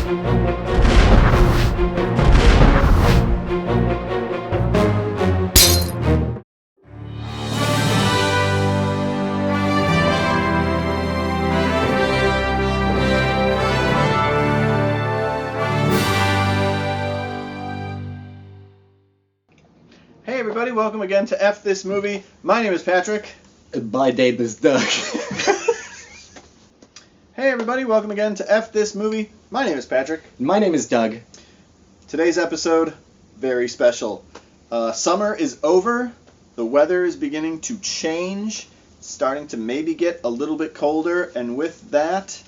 Hey everybody, welcome again to F This Movie. My name is Patrick. My name is Doug. Hey everybody, welcome again to F This Movie. My name is Patrick. My name is Doug. Today's episode, very special. Summer is over. The weather is beginning to change. It's starting to maybe get a little bit colder, and with that,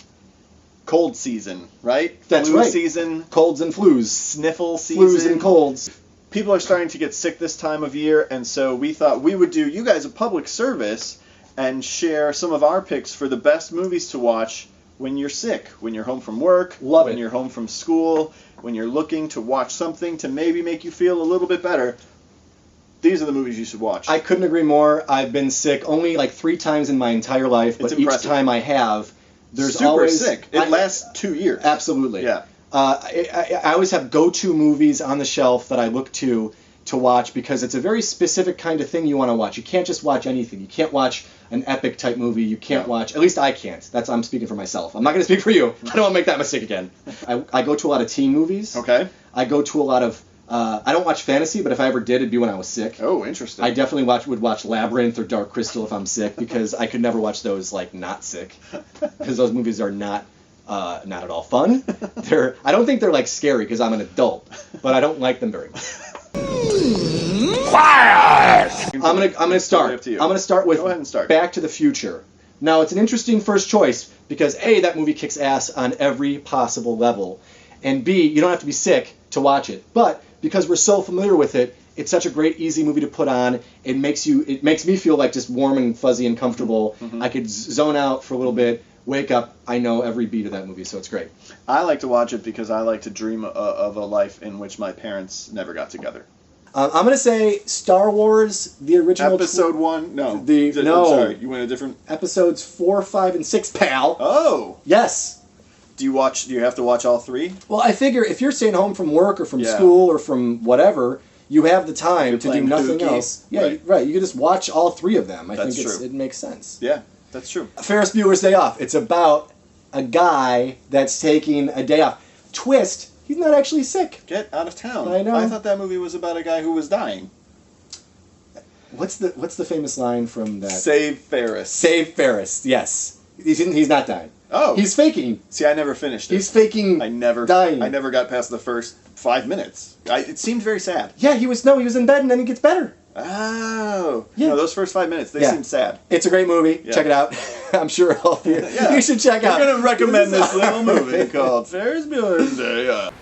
cold season, right? That's Flu right. season, Colds and flus. sniffle season. Flus and colds. People are starting to get sick this time of year, and so we thought we would do you guys a public service and share some of our picks for the best movies to watch when you're sick, when you're home from work, Love when it. you're home from school, when you're looking to watch something to maybe make you feel a little bit better. These are the movies you should watch. I couldn't agree more. I've been sick only like 3 times in my entire life, but It's impressive. each time I have, there's Super always sick. It lasts 2 years. Absolutely. Yeah. I always have go-to movies on the shelf that I look to watch because it's a very specific kind of thing you want to watch. You can't just watch anything. You can't watch an epic type movie. You can't watch, at least I can't. I'm speaking for myself. I'm not going to speak for you. I don't want to make that mistake again. I go to a lot of teen movies. Okay. I go to a lot of, I don't watch fantasy, but if I ever did, it'd be when I was sick. Oh, interesting. I definitely would watch Labyrinth or Dark Crystal if I'm sick because I could never watch those like not sick because those movies are not at all fun. I don't think they're like scary because I'm an adult, but I don't like them very much. I'm gonna start. Up to you. I'm gonna start with Go ahead and start. Back to the Future. Now it's an interesting first choice because A, that movie kicks ass on every possible level, and B, you don't have to be sick to watch it. But because we're so familiar with it, it's such a great, easy movie to put on. It makes me feel like just warm and fuzzy and comfortable. Mm-hmm. I could zone out for a little bit, wake up. I know every beat of that movie, so it's great. I like to watch it because I like to dream of a life in which my parents never got together. I'm gonna say Star Wars, the original. Episode 1? No. No. I'm sorry, you went a different... Episodes 4, 5, and 6, pal. Oh! Yes. Do you have to watch all 3? Well, I figure if you're staying home from work or from Yeah. school or from whatever, you have the time You're to do playing nothing hooky. else. Yeah, Right. You can just watch all 3 of them. I That's think true. it makes sense. Yeah, that's true. Ferris Bueller's Day Off. It's about a guy that's taking a day off. Twist, he's not actually sick. Get out of town. I know. I thought that movie was about a guy who was dying. What's the famous line from that? Save Ferris. Save Ferris. Yes. He's not dying. Oh. He's faking. See, I never finished it. He's faking I never dying. I never got past the first 5 minutes. It seemed very sad. Yeah, he was in bed and then he gets better. Oh. Yeah. No, those first 5 minutes, they Yeah. seemed sad. It's a great movie. Yeah. Check it out. I'm sure all of you, Yeah. you should check out. I'm going to recommend this little movie called Ferris Bueller's Day Off.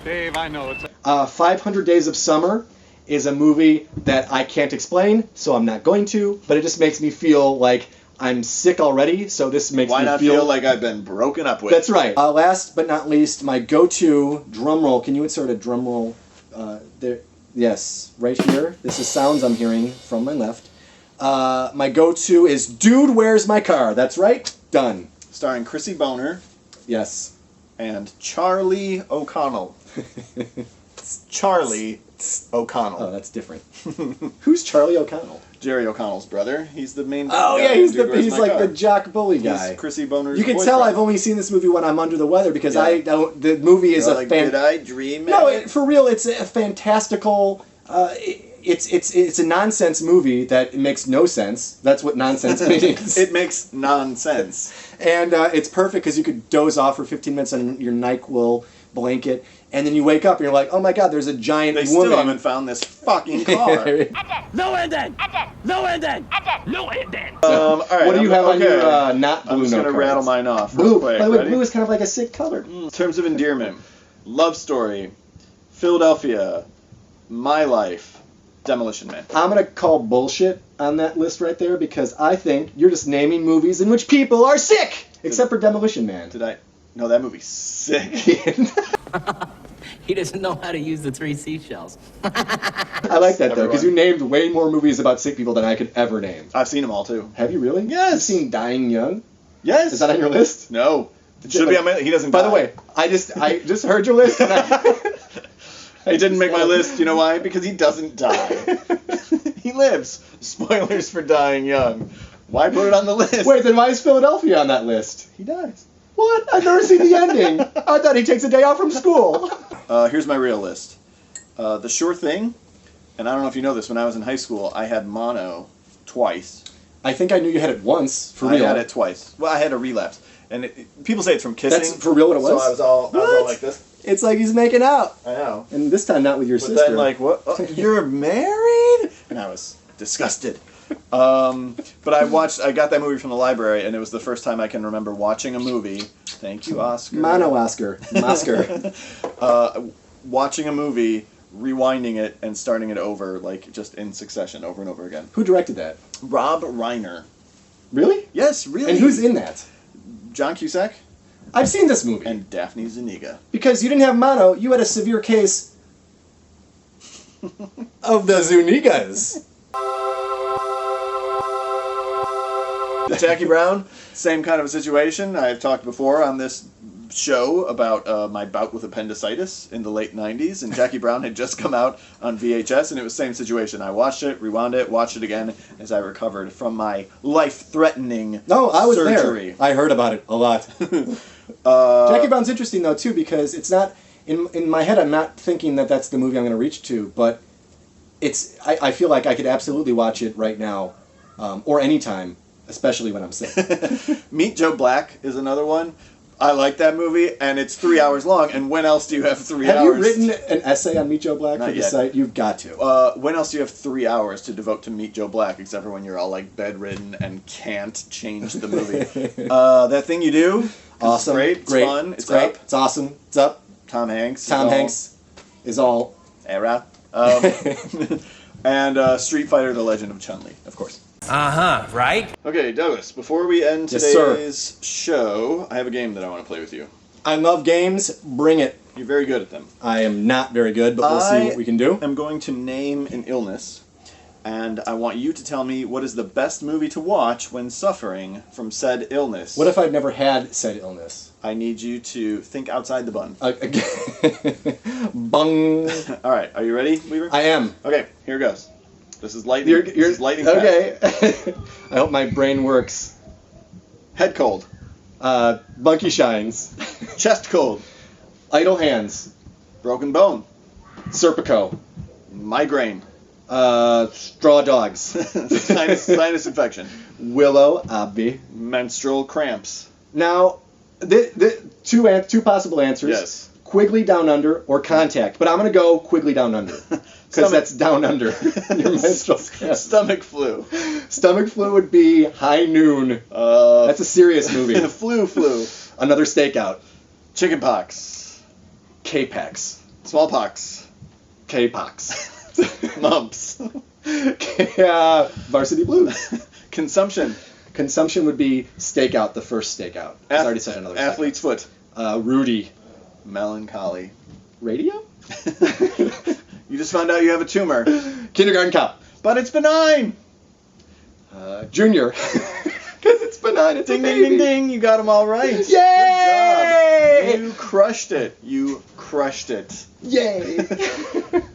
Dave, I know it's... 500 Days of Summer is a movie that I can't explain, so I'm not going to, but it just makes me feel like I'm sick already, so this makes Why me not feel like I've been broken up with? That's right. Last but not least, my go-to drum roll. Can you insert a drum roll there? Yes, right here. This is sounds I'm hearing from my left. My go-to is Dude, Where's My Car? That's right. Done. Starring Chrissy Boner Yes. and Charlie O'Connell. Charlie O'Connell. Oh, that's different. Who's Charlie O'Connell? Jerry O'Connell's brother. He's the main Oh guy yeah, in he's Dude, Where's he's My like Car? the jock bully guy. He's Chrissy Boner's You can boyfriend. tell I've only seen this movie when I'm under the weather because Yeah. the movie is You're a like, fan. did I dream it? No, for real, it's a fantastical. It's a nonsense movie that makes no sense. That's what nonsense means. It makes nonsense. And it's perfect because you could doze off for 15 minutes on your NyQuil blanket, and then you wake up and you're like, oh my god, there's a giant They woman. still haven't found this fucking car. No ending! No ending! No ending! All right, What do you have on okay. your not blue I'm just note gonna cards? rattle mine off. Blue. Real quick. By the way, Ready? blue is kind of like a sick color. In terms of endearment, Love Story, Philadelphia, My Life, Demolition Man. I'm gonna call bullshit on that list right there because I think you're just naming movies in which people are sick, except for Demolition Man. Did I? No, that movie's sick. He doesn't know how to use the 3 seashells. I like that though because you named way more movies about sick people than I could ever name. I've seen them all too. Have you really? Yes. You've seen Dying Young? Yes. Is that on your list? No. It should be on my. He doesn't. By the die. way, I just heard your list. And He didn't make my list. You know why? Because he doesn't die. He lives. Spoilers for dying young. Why put it on the list? Wait, then why is Philadelphia on that list? He dies. What? I've never seen the ending. I thought he takes a day off from school. Here's my real list. The Sure Thing, and I don't know if you know this, when I was in high school, I had mono twice. I think I knew you had it once, for real. I had it twice. Well, I had a relapse. And people say it's from kissing. That's for real what it was? So I was all like this. It's like he's making out. I know. And this time not with your But sister. then like, what? Oh, you're married? And I was disgusted. But I got that movie from the library, and it was the first time I can remember watching a movie. Thank you, Oscar. Mono Oscar. Oscar. Watching a movie, rewinding it, and starting it over, like just in succession, over and over again. Who directed that? Rob Reiner. Really? Yes, really. And who's in that? John Cusack I've seen this movie. and Daphne Zuniga. Because you didn't have mono, you had a severe case of the Zunigas. Jackie Brown, same kind of a situation. I've talked before on this show about my bout with appendicitis in the late 90s, and Jackie Brown had just come out on VHS, and it was the same situation. I watched it, rewound it, watched it again as I recovered from my life-threatening No, I was surgery. there. I heard about it a lot. Jackie Brown's interesting, though, too, because it's not... In my head, I'm not thinking that that's the movie I'm going to reach to, but it's. I feel like I could absolutely watch it right now, or anytime, especially when I'm sick. Meet Joe Black is another one. I like that movie, and it's 3 hours long, and when else do you have 3 hours? Have you written an essay on Meet Joe Black Not for the yet. site? You've got to. When else do you have 3 hours to devote to Meet Joe Black, except for when you're all like bedridden and can't change the movie? That Thing You Do, 'cause Awesome. It's great, it's Great. fun, It's great. up. It's awesome. It's up. Tom Hanks. Tom Hanks is all. Era. And Street Fighter: The Legend of Chun-Li, of course. Uh-huh, right? Okay, Douglas. Before we end Yes, sir. today's show, I have a game that I want to play with you. I love games. Bring it. You're very good at them. I am not very good, but we'll see what we can do. I'm going to name an illness, and I want you to tell me what is the best movie to watch when suffering from said illness. What if I've never had said illness? I need you to think outside the bun. Bung. All right, are you ready, Weaver? I am. Okay, here goes. This is lightning. This is lightning fast. okay. I hope my brain works. Head cold. Monkey shines. Chest cold. Idle hands. Broken bone. Serpico. Migraine. Straw dogs. Sinus infection. Willow Abbey. Menstrual cramps. Now, two possible answers. Yes. Quigley Down Under or Contact, but I'm gonna go Quigley Down Under because that's down under your menstrual cramps. Stomach flu. Stomach flu would be High Noon. That's a serious movie. Flu. Another stakeout. Chickenpox. K-Pax. Smallpox. K-Pox. Mumps. Varsity Blues. Consumption. Consumption would be stakeout, the first stakeout. I already said another stakeout. Athlete's foot. Rudy. Melancholy. Radio? You just found out you have a tumor. Kindergarten Cop. But it's benign. Junior. Because it's benign. It's Ding, a ding, baby. ding, ding. You got them all right. Yay! Good job. You crushed it. You crushed it. Yay!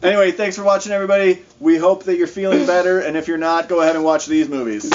Anyway, thanks for watching, everybody. We hope that you're feeling better, and if you're not, go ahead and watch these movies.